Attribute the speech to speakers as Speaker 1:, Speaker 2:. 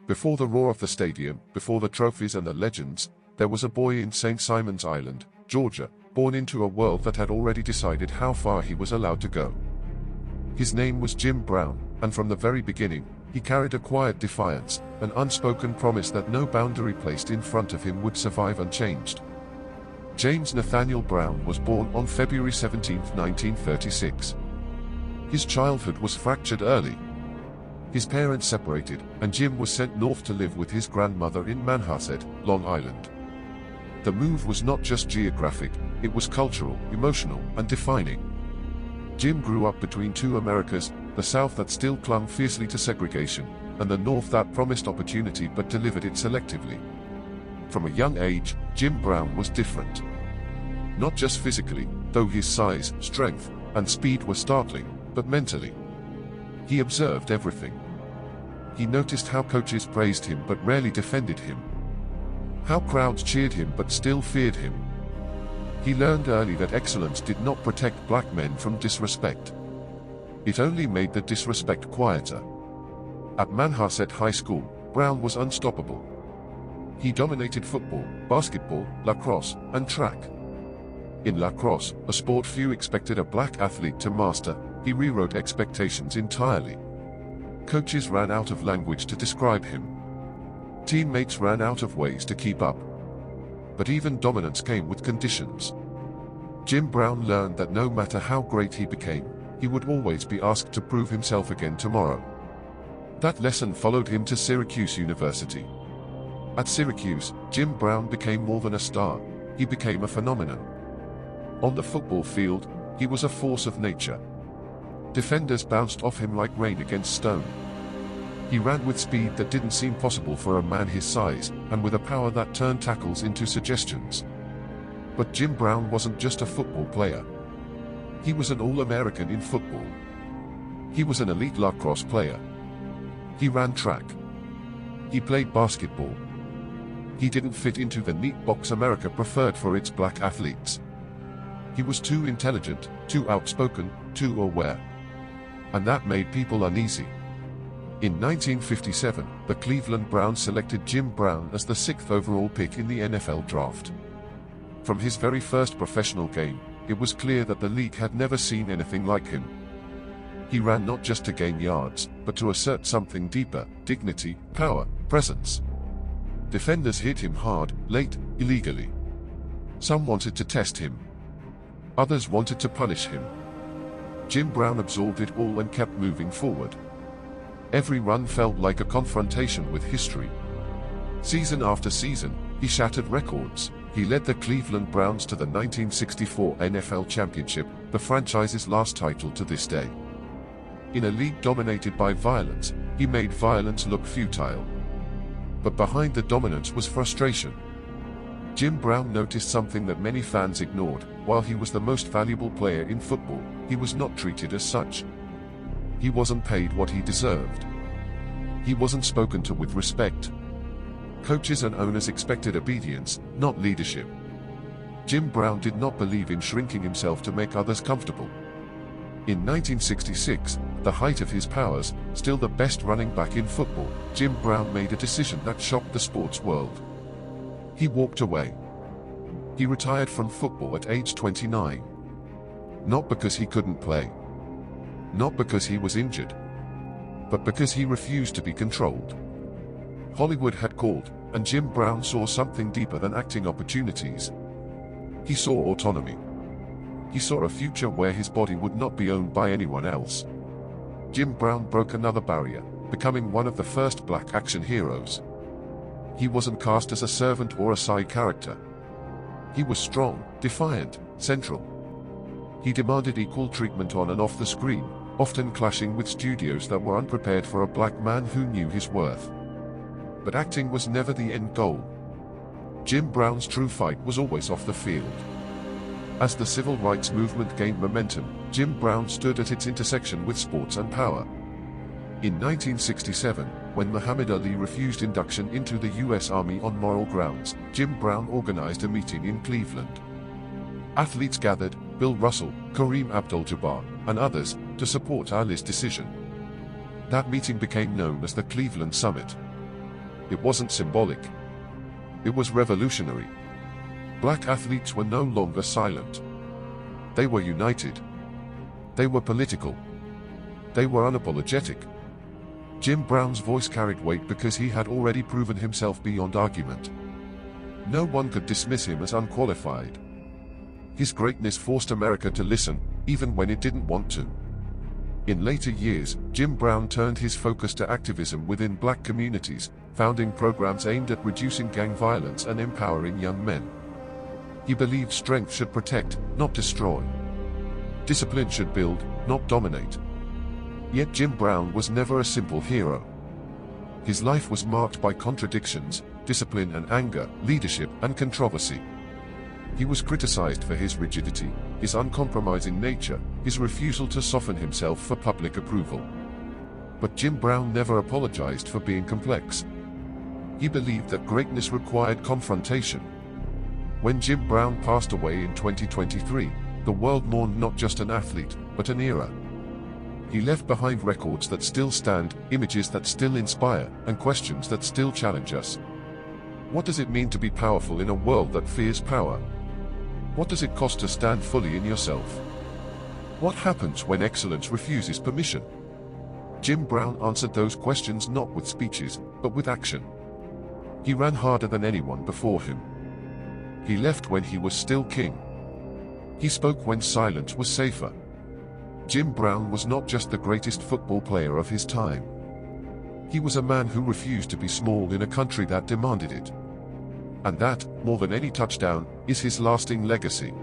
Speaker 1: Before the roar of the stadium, before the trophies and the legends, there was a boy in St. Simon's Island, Georgia, born into a world that had already decided how far he was allowed to go. His name was Jim Brown, and from the very beginning, he carried a quiet defiance, an unspoken promise that no boundary placed in front of him would survive unchanged. James Nathaniel Brown was born on February 17, 1936. His childhood was fractured early. His parents separated, and Jim was sent north to live with his grandmother in Manhasset, Long Island. The move was not just geographic, it was cultural, emotional, and defining. Jim grew up between two Americas, the South that still clung fiercely to segregation, and the North that promised opportunity but delivered it selectively. From a young age, Jim Brown was different. Not just physically, though his size, strength, and speed were startling, but mentally. He observed everything. He noticed how coaches praised him but rarely defended him. How crowds cheered him but still feared him. He learned early that excellence did not protect black men from disrespect. It only made the disrespect quieter. At Manhasset High School, Brown was unstoppable. He dominated football, basketball, lacrosse, and track. In lacrosse, a sport few expected a black athlete to master, he rewrote expectations entirely. Coaches ran out of language to describe him. Teammates ran out of ways to keep up. But even dominance came with conditions. Jim Brown learned that no matter how great he became, he would always be asked to prove himself again tomorrow. That lesson followed him to Syracuse University. At Syracuse, Jim Brown became more than a star, he became a phenomenon. On the football field, he was a force of nature. Defenders bounced off him like rain against stone. He ran with speed that didn't seem possible for a man his size, and with a power that turned tackles into suggestions. But Jim Brown wasn't just a football player. He was an All-American in football. He was an elite lacrosse player. He ran track. He played basketball. He didn't fit into the neat box America preferred for its black athletes. He was too intelligent, too outspoken, too aware. And that made people uneasy. In 1957, the Cleveland Browns selected Jim Brown as the 6th overall pick in the NFL draft. From his very first professional game, it was clear that the league had never seen anything like him. He ran not just to gain yards, but to assert something deeper: dignity, power, presence. Defenders hit him hard, late, illegally. Some wanted to test him. Others wanted to punish him. Jim Brown absorbed it all and kept moving forward. Every run felt like a confrontation with history. Season after season, he shattered records. He led the Cleveland Browns to the 1964 NFL Championship, the franchise's last title to this day. In a league dominated by violence, he made violence look futile. But behind the dominance was frustration. Jim Brown noticed something that many fans ignored. While he was the most valuable player in football, he was not treated as such. He wasn't paid what he deserved. He wasn't spoken to with respect. Coaches and owners expected obedience, not leadership. Jim Brown did not believe in shrinking himself to make others comfortable. In 1966, the height of his powers, still the best running back in football, Jim Brown made a decision that shocked the sports world. He walked away. He retired from football at age 29. Not because he couldn't play. Not because he was injured. But because he refused to be controlled. Hollywood had called, and Jim Brown saw something deeper than acting opportunities. He saw autonomy. He saw a future where his body would not be owned by anyone else. Jim Brown broke another barrier, becoming one of the first black action heroes. He wasn't cast as a servant or a side character. He was strong, defiant, central. He demanded equal treatment on and off the screen, often clashing with studios that were unprepared for a black man who knew his worth. But acting was never the end goal. Jim Brown's true fight was always off the field. As the civil rights movement gained momentum, Jim Brown stood at its intersection with sports and power. In 1967, when Muhammad Ali refused induction into the U.S. Army on moral grounds, Jim Brown organized a meeting in Cleveland. Athletes gathered, Bill Russell, Kareem Abdul-Jabbar, and others, to support Ali's decision. That meeting became known as the Cleveland Summit. It wasn't symbolic. It was revolutionary. Black athletes were no longer silent. They were united. They were political. They were unapologetic. Jim Brown's voice carried weight because he had already proven himself beyond argument. No one could dismiss him as unqualified. His greatness forced America to listen, even when it didn't want to. In later years, Jim Brown turned his focus to activism within black communities, founding programs aimed at reducing gang violence and empowering young men. He believed strength should protect, not destroy. Discipline should build, not dominate. Yet Jim Brown was never a simple hero. His life was marked by contradictions, discipline and anger, leadership and controversy. He was criticized for his rigidity, his uncompromising nature, his refusal to soften himself for public approval. But Jim Brown never apologized for being complex. He believed that greatness required confrontation. When Jim Brown passed away in 2023, the world mourned not just an athlete, but an era. He left behind records that still stand, images that still inspire, and questions that still challenge us. What does it mean to be powerful in a world that fears power? What does it cost to stand fully in yourself? What happens when excellence refuses permission? Jim Brown answered those questions not with speeches, but with action. He ran harder than anyone before him. He left when he was still king. He spoke when silence was safer. Jim Brown was not just the greatest football player of his time. He was a man who refused to be small in a country that demanded it. And that, more than any touchdown, is his lasting legacy.